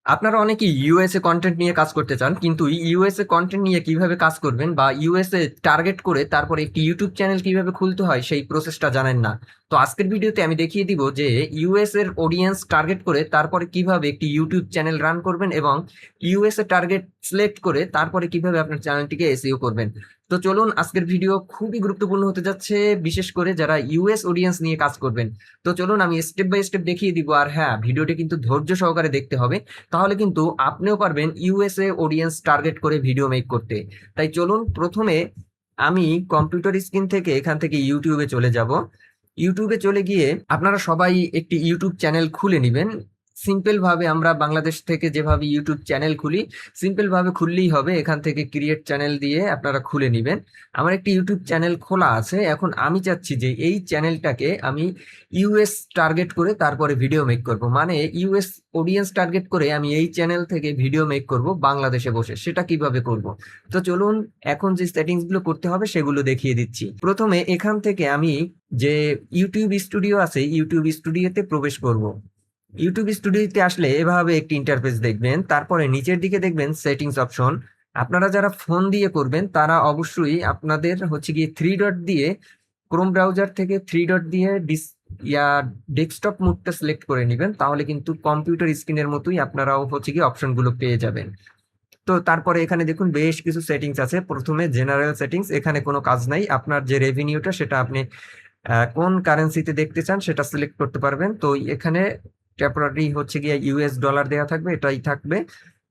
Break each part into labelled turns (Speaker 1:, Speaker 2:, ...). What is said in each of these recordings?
Speaker 1: আপনারা অনেকেই USA content নিয়ে কাজ করতে চান, কিন্তু ইউএসএ কন্টেন্ট নিয়ে কিভাবে কাজ করবেন বা ইউএসএ টার্গেট করে তারপরে একটি ইউটিউব চ্যানেল কিভাবে খুলতে হয় সেই প্রসেসটা জানেন না। তো আজকের ভিডিওতে আমি দেখিয়ে দিব যে ইউএস এর অডিয়েন্স টার্গেট করে তারপরে কিভাবে একটি ইউটিউব চ্যানেল রান করবেন এবং ইউএসএ টার্গেট সিলেক্ট করে তারপরে কিভাবে আপনার চ্যানেলটিকে এসইও করবেন। তো চলুন, আজকের ভিডিও খুবই গুরুত্বপূর্ণ হতে যাচ্ছে, বিশেষ করে যারা ইউএস অডিয়েন্স নিয়ে কাজ করবেন। তো চলুন আমি স্টেপ বাই স্টেপ দেখিয়ে দিব, আর হ্যাঁ, ভিডিওটি কিন্তু ধৈর্য সহকারে দেখতে হবে, তাহলে কিন্তু আপনিও পারবেন ইউএসএ অডিয়েন্স টার্গেট করে ভিডিও মেক করতে। তাই চলুন, প্রথমে আমি কম্পিউটার স্ক্রিন থেকে এখান থেকে ইউটিউবে চলে যাব। ইউটিউবে চলে গিয়ে আপনারা সবাই একটি ইউটিউব চ্যানেল খুলে নেবেন। সিম্পল ভাবে আমরা বাংলাদেশ থেকে যেভাবে ইউটিউব চ্যানেল খুলি, সিম্পল ভাবে খুললেই হবে। এখান থেকে ক্রিয়েট চ্যানেল দিয়ে আপনারা খুলে নেবেন। আমার একটি ইউটিউব চ্যানেল খোলা আছে। এখন আমি চাচ্ছি যে এই চ্যানেলটাকে আমি ইউএস টার্গেট করে তারপরে ভিডিও মেক করব, মানে ইউএস অডিয়েন্স টার্গেট করে আমি এই চ্যানেল থেকে ভিডিও মেক করব বাংলাদেশে বসে। সেটা কিভাবে করব? তো চলুন, এখন যে সেটিংস গুলো করতে হবে সেগুলো দেখিয়ে দিচ্ছি। প্রথমে এখান থেকে আমি যে ইউটিউব স্টুডিও আছে, ইউটিউব স্টুডিওতে প্রবেশ করব। ইউটিউব স্টুডিওতে আসলে এভাবে একটি ইন্টারফেস দেখবেন, তারপরে নিচের দিকে দেখবেন সেটিংস অপশন। আপনারা যারা ফোন দিয়ে করবেন তারা অবশ্যই আপনাদের হচ্ছে গিয়ে থ্রি ডট দিয়ে, ক্রোম ব্রাউজার থেকে থ্রি ডট দিয়ে ডেস্কটপ মোডটা সিলেক্ট করে নেবেন, তাহলে কিন্তু কম্পিউটার স্ক্রিনের মতোই আপনারাও হচ্ছে গিয়ে অপশনগুলো পেয়ে যাবেন। তো তারপরে এখানে দেখুন বেশ কিছু সেটিংস আছে। প্রথমে জেনারেল সেটিংস, এখানে কোনো কাজ নাই। আপনার যে রেভিনিউটা সেটা আপনি কোন কারেন্সিতে দেখতে চান সেটা সিলেক্ট করতে পারবেন। তো এখানে টেম্পোরারি হচ্ছে গিয়ে ইউএস ডলার দেওয়া থাকবে, এটাই থাকবে।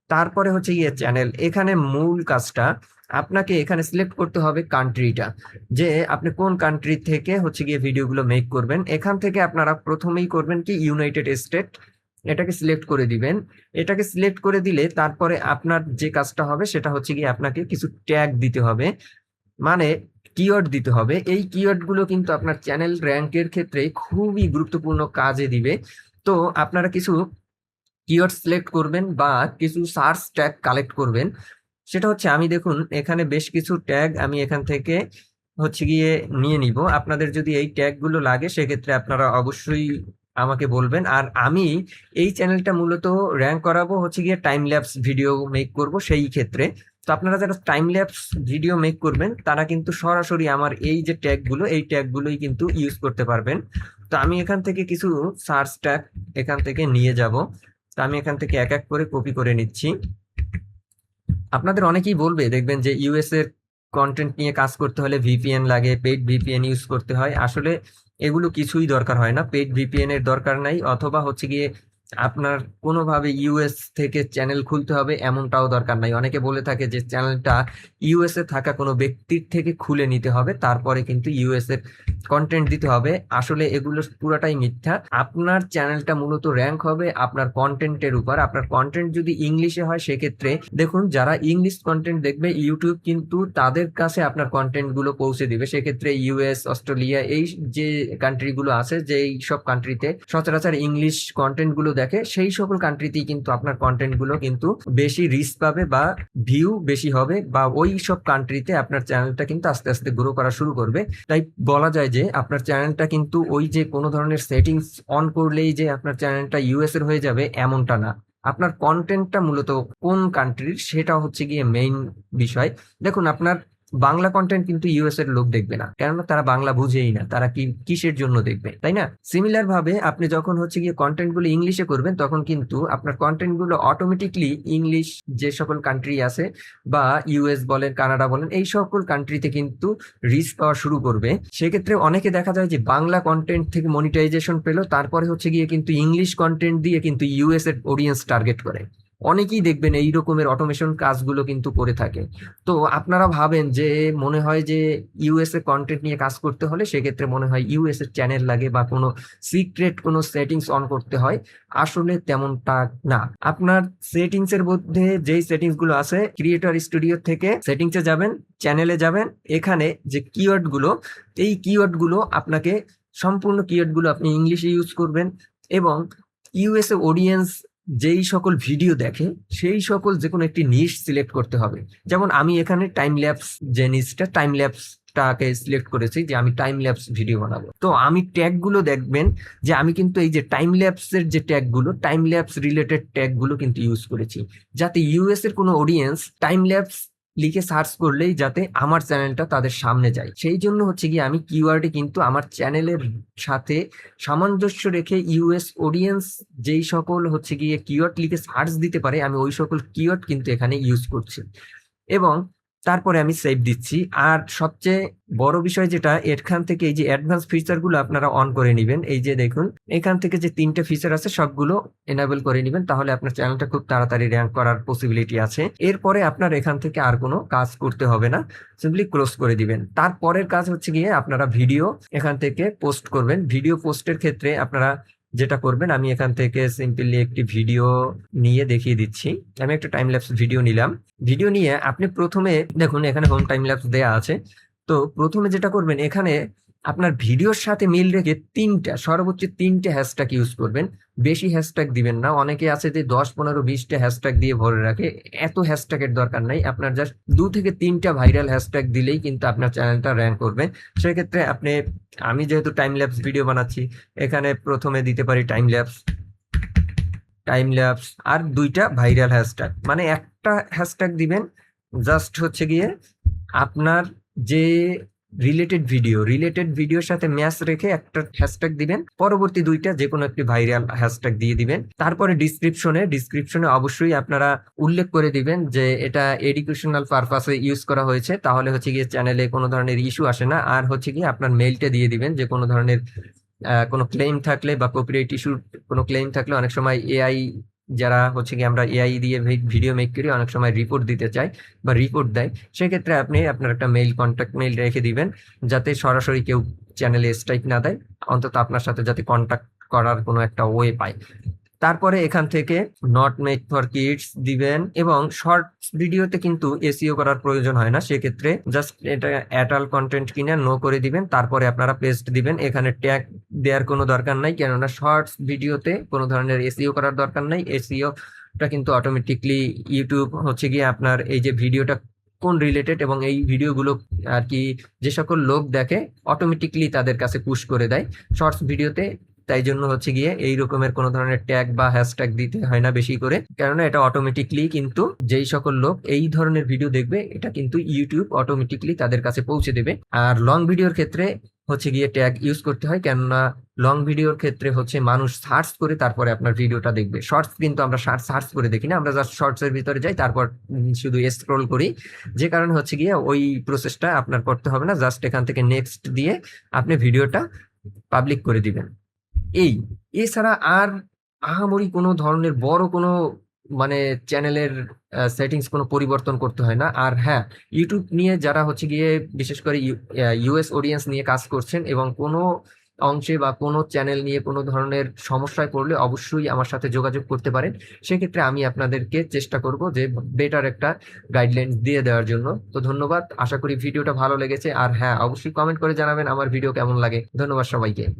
Speaker 1: তারপরে হচ্ছে গিয়ে চ্যানেল, এখানে মূল কাজটা আপনাকে এখানে সিলেক্ট করতে হবে কান্ট্রিটা, যে আপনি কোন কান্ট্রি থেকে হচ্ছে গিয়ে ভিডিওগুলো মেক করবেন। এখান থেকে আপনারা প্রথমেই করবেন কি ইউনাইটেড স্টেট, এটাকে সিলেক্ট করে দিবেন। এটাকে সিলেক্ট করে দিলে তারপরে আপনার যে কাজটা হবে সেটা হচ্ছে গিয়ে আপনাকে কিছু ট্যাগ দিতে হবে, মানে কিওয়ার্ড দিতে হবে। এই কিওয়ার্ড গুলো কিন্তু আপনার চ্যানেল র্যাঙ্কের ক্ষেত্রে খুবই গুরুত্বপূর্ণ কাজে দিবে। তো আপনারা কিছু কিওয়ার্ড সিলেক্ট করবেন বা কিছু সার্চ ট্যাগ কালেক্ট করবেন। সেটা হচ্ছে, আমি দেখুন এখানে বেশ কিছু ট্যাগ আমি এখান থেকে হচ্ছে গিয়ে নিয়ে নিব। আপনাদের যদি এই ট্যাগ গুলো লাগে সেক্ষেত্রে আপনারা অবশ্যই আমাকে বলবেন। আর আমি এই চ্যানেলটা মূলত র্যাঙ্ক করাবো হচ্ছে গিয়ে টাইম ল্যাপস ভিডিও মেক করব সেই ক্ষেত্রে। তো আপনারা যারা টাইম ল্যাপস ভিডিও মেক করবেন তারা কিন্তু সরাসরি আমার এই যে ট্যাগ গুলো, এই ট্যাগ গুলোই কিন্তু ইউজ করতে পারবেন। তো আমি এখান থেকে কিছু সার্চ ট্যাগ এখান থেকে নিয়ে যাব। তো আমি এখান থেকে এক এক করে কপি করে নিচ্ছি। আপনাদের অনেকেই বলবে, দেখবেন যে ইউএস এর কন্টেন্ট নিয়ে কাজ করতে হলে ভিপিএন লাগে, পেইড ভিপিএন ইউজ করতে হয়। আসলে এগুলো কিছুই দরকার হয় না, পেইড ভিপিএন এর দরকার নাই, অথবা হচ্ছে গিয়ে আপনার কোনোভাবে ইউএস থেকে চ্যানেল খুলতে হবে এমনটাও দরকার নাই। অনেকে বলে থাকে যে চ্যানেলটা ইউএস এ থাকা কোনো ব্যক্তির থেকে খুলে নিতে হবে, তারপরে কিন্তু ইউএস এর কন্টেন্ট দিতে হবে। আসলে এগুলো পুরাটাই মিথ্যা। আপনার চ্যানেলটা মূলত র্যাঙ্ক হবে আপনার কন্টেন্টের উপর। আপনার কন্টেন্ট যদি ইংলিশে হয় সেক্ষেত্রে দেখুন, যারা ইংলিশ কন্টেন্ট দেখবে ইউটিউব কিন্তু তাদের কাছে আপনার কন্টেন্ট গুলো পৌঁছে দিবে। সেক্ষেত্রে ইউএস, অস্ট্রেলিয়া, এই যে কান্ট্রি গুলো আছে, যে সব কান্ট্রিতে সচরাচর ইংলিশ কন্টেন্ট গুলো দেখে, সেই সকল কান্ট্রিতেই কিন্তু আপনার কন্টেন্ট গুলো কিন্তু বেশি রিচ পাবে বা ভিউ বেশি হবে, বা ওই সব কান্ট্রিতে আপনার চ্যানেলটা কিন্তু আস্তে আস্তে গ্রো করা শুরু করবে। তাই বলা যায় যে আপনার চ্যানেলটা কিন্তু ওই যে কোনো ধরনের সেটিংস অন করলেই যে আপনার চ্যানেলটা ইউএস এর হয়ে যাবে এমনটা না। আপনার কন্টেন্টটা মূলত কোন কান্ট্রির সেটা হচ্ছে গিয়ে মেইন বিষয়। দেখুন, আপনার বাংলা কন্টেন্ট কিন্তু ইউএস এর লোক দেখবে না, কেননা তারা বাংলা বুঝেই না, তারা কিসের জন্য দেখবে, তাই না? সিমিলার ভাবে আপনি যখন হচ্ছে গিয়ে কন্টেন্ট গুলো ইংলিশে করবেন তখন কিন্তু আপনার কন্টেন্ট গুলো অটোমেটিকলি ইংলিশ যে সকল কান্ট্রি আছে বা ইউএস বলেন, কানাডা বলেন, এই সকল কান্ট্রিতে কিন্তু রিচ পাওয়া শুরু করবে। সেক্ষেত্রে অনেকে দেখা যায় যে বাংলা কন্টেন্ট থেকে মনিটাইজেশন পেলো, তারপরে হচ্ছে গিয়ে কিন্তু ইংলিশ কন্টেন্ট দিয়ে কিন্তু ইউএস এর অডিয়েন্স টার্গেট করে। অনেকেই দেখবেন এই রকমের অটোমেশন কাজগুলো কিন্তু করে থাকে। তো আপনারা ভাবেন যে মনে হয় যে ইউএস এ কন্টেন্ট নিয়ে কাজ করতে হলে সেক্ষেত্রে মনে হয় ইউএস এর চ্যানেল লাগে বা কোনো সিক্রেট কোনো সেটিংস অন করতে হয়। আসলে তেমনটা না। আপনার সেটিংস এর মধ্যে যেই সেটিংস গুলো আছে, ক্রিয়েটর স্টুডিও থেকে সেটিংসে যাবেন, চ্যানেলে যাবেন, এখানে যে কিওয়ার্ড গুলো, এই কিওয়ার্ড গুলো আপনাকে, সম্পূর্ণ কিওয়ার্ড গুলো আপনি ইংলিশে ইউজ করবেন। এবং ইউএসএ অডিয়েন্স যেই সকল ভিডিও দেখে সেই সকল যে কোনো একটি নিশ সিলেক্ট করতে হবে। যেমন আমি এখানে টাইম ল্যাপস, যে নিশটা টাইম ল্যাপস টপিকটাকে সিলেক্ট করেছি যে আমি টাইম ল্যাপস ভিডিও বানাবো। তো আমি ট্যাগ গুলো দেখবেন যে আমি কিন্তু এই যে টাইম ল্যাপসের যে ট্যাগ গুলো, টাইম ল্যাপস রিলেটেড ট্যাগ গুলো কিন্তু ইউজ করেছি, যাতে ইউএস এর কোনো অডিয়েন্স টাইম ল্যাপস লিখে সার্চ করলেই যাতে আমার চ্যানেলটা তাদের সামনে যায়। সেই জন্য হচ্ছে গিয়ে আমি কিওয়ার্ডে কিন্তু আমার চ্যানেলের সাথে সামঞ্জস্য রেখে ইউএস অডিয়েন্স যেই সকল হচ্ছে গিয়ে কিওয়ার্ড লিখে সার্চ দিতে পারে, আমি ওই সকল কিওয়ার্ড কিন্তু এখানে ইউজ করছি এবং তারপরে আমি সেভ দিচ্ছি। আর সবচেয়ে বড় বিষয় যেটা, এখান থেকে এই যে অ্যাডভান্স ফিচার গুলো আপনারা অন করে নেবেন। এই যে দেখুন এখান থেকে যে 3টে ফিচার আছে সবগুলো এনাবেল করে নেবেন, তাহলে আপনার চ্যানেলটা খুব তাড়াতাড়ি র্যাঙ্ক করার পসিবিলিটি আছে। এরপরে আপনার এখান থেকে আর কোনো কাজ করতে হবে না, সিম্পলি ক্লোজ করে দিবেন। তারপরের কাজ হচ্ছে গিয়ে আপনারা ভিডিও এখান থেকে পোস্ট করবেন। ভিডিও পোস্টের ক্ষেত্রে আপনারা যেটা করবেন, আমি এখান থেকে সিম্পলি একটি ভিডিও নিয়ে দেখিয়ে দিচ্ছি। আমি একটা টাইম ল্যাপস ভিডিও নিলাম। ভিডিও নিয়ে আপনি প্রথমে দেখুন এখানে হোম টাইম ল্যাপস দেয়া আছে। তো প্রথমে যেটা করবেন, এখানে আপনার ভিডিওর সাথে মিল রেখে সর্বোচ্চ 3টে হ্যাশট্যাগ ইউজ করবেন। বেশি হ্যাশট্যাগ দিবেন না, অনেকে আছে যে 10, 15, 20টা হ্যাশট্যাগ দিয়ে ভরে রাখে। এত হ্যাশট্যাগের দরকার নাই, আপনার জাস্ট 2 থেকে 3টা ভাইরাল হ্যাশট্যাগ দিলেই কিন্তু আপনার চ্যানেলটা র্যাঙ্ক করবে। সেক্ষেত্রে আমি যেহেতু টাইম ল্যাপস ভিডিও বানাচ্ছি, এখানে প্রথমে দিতে পারি টাইম ল্যাপস আর 2টা ভাইরাল হ্যাশট্যাগ, মানে একটা হ্যাশট্যাগ দিবেন জাস্ট হচ্ছে গিয়ে আপনার যে রিলেটেড ভিডিওর সাথে ম্যাচ রেখে একটা হ্যাশট্যাগ দিবেন। পরবর্তী 2টা যে কোনো একটি ভাইরাল হ্যাশট্যাগ দিয়ে দিবেন। তারপরে ডিসক্রিপশনে অবশ্যই আপনারা উল্লেখ করে দিবেন যে এটা এডুকেশনাল পারপাসে ইউজ করা হয়েছে, তাহলে হচ্ছে গিয়ে চ্যানেলে কোনো ধরনের ইস্যু আসে না। আর হচ্ছে গিয়ে আপনার মেইলটা দিয়ে দিবেন, যে কোনো ধরনের কোনো ক্লেম থাকলে বা কপিরাইট ইস্যুর কোনো ক্লেম থাকলে, অনেক সময় এআই যারা হচ্ছে কি আমরা এআই দিয়ে ভিডিও মেক করি, অনেক সময় রিপোর্ট দিতে চাই বা রিপোর্ট দেয়, সেক্ষেত্রে আপনি আপনার একটা কন্ট্যাক্ট মেইল রেখে দিবেন, যাতে সরাসরি কেউ চ্যানেলে স্ট্রাইক না দেয়, অন্তত আপনার সাথে যাতে কন্ট্যাক্ট করার কোনো একটা ওয়ে পায়। তারপরে এখান থেকে নট মেড ফর কিডস দিবেন, এবং শর্টস ভিডিওতে কিন্তু এসইও করার প্রয়োজন হয় না, সেক্ষেত্রে জাস্ট এটা অ্যাডাল্ট কন্টেন্ট কিনে নো করে দিবেন। তারপরে আপনারা পেস্ট দিবেন, এখানে ট্যাগ দেওয়ার কোনো দরকার নাই, কেননা শর্টস ভিডিওতে কোনো ধরনের এসইও করার দরকার নাই। এসইওটা কিন্তু অটোমেটিকলি ইউটিউব হচ্ছে গিয়ে আপনার এই যে ভিডিওটা কোন রিলেটেড এবং এই ভিডিওগুলো আর কি যে সকল লোক দেখে অটোমেটিকলি তাদের কাছে পুশ করে দেয় শর্টস ভিডিওতে। তাই জন্য হচ্ছে গিয়ে এই রকমের কোনো ধরনের ট্যাগ বা হ্যাশট্যাগ দিতে হয় না বেশি করে, কেননা এটা অটোমেটিকলি কিন্তু যেই সকল লোক এই ধরনের ভিডিও দেখবে, এটা কিন্তু ইউটিউব অটোমেটিকলি তাদের কাছে পৌঁছে দেবে। আর লং ভিডিওর ক্ষেত্রে হচ্ছে গিয়ে ট্যাগ ইউজ করতে হয়, কেননা লং ভিডিওর ক্ষেত্রে হচ্ছে মানুষ সার্চ করে তারপরে আপনার ভিডিওটা দেখবে। শর্টস কিন্তু আমরা সার্চ করে দেখি না, আমরা জাস্ট শর্টস এর ভিতরে যাই, তারপর শুধু স্ক্রল করি, যে কারণে হচ্ছে গিয়ে ওই প্রসেসটা আপনার করতে হবে না। জাস্ট এখান থেকে নেক্সট দিয়ে আপনি ভিডিওটা পাবলিক করে দিবেন। এছাড়া আর আহামরি কোনো ধরনের বড় কোনো মানে চ্যানেলের সেটিংস কোনো পরিবর্তন করতে হয় না। আর হ্যাঁ, ইউটিউব নিয়ে যারা হচ্ছে গিয়ে বিশেষ করে ইউএস অডিয়েন্স নিয়ে কাজ করছেন এবং কোনো অংশে বা কোনো চ্যানেল নিয়ে কোনো ধরনের সমস্যায় পড়লে অবশ্যই আমার সাথে যোগাযোগ করতে পারেন। সেক্ষেত্রে আমি আপনাদেরকে চেষ্টা করব যে বেটার একটা গাইডলাইন দিয়ে দেওয়ার জন্য। তো ধন্যবাদ, আশা করি ভিডিওটা ভালো লেগেছে। আর হ্যাঁ, অবশ্যই কমেন্ট করে জানাবেন আমার ভিডিও কেমন লাগে। ধন্যবাদ সবাইকে।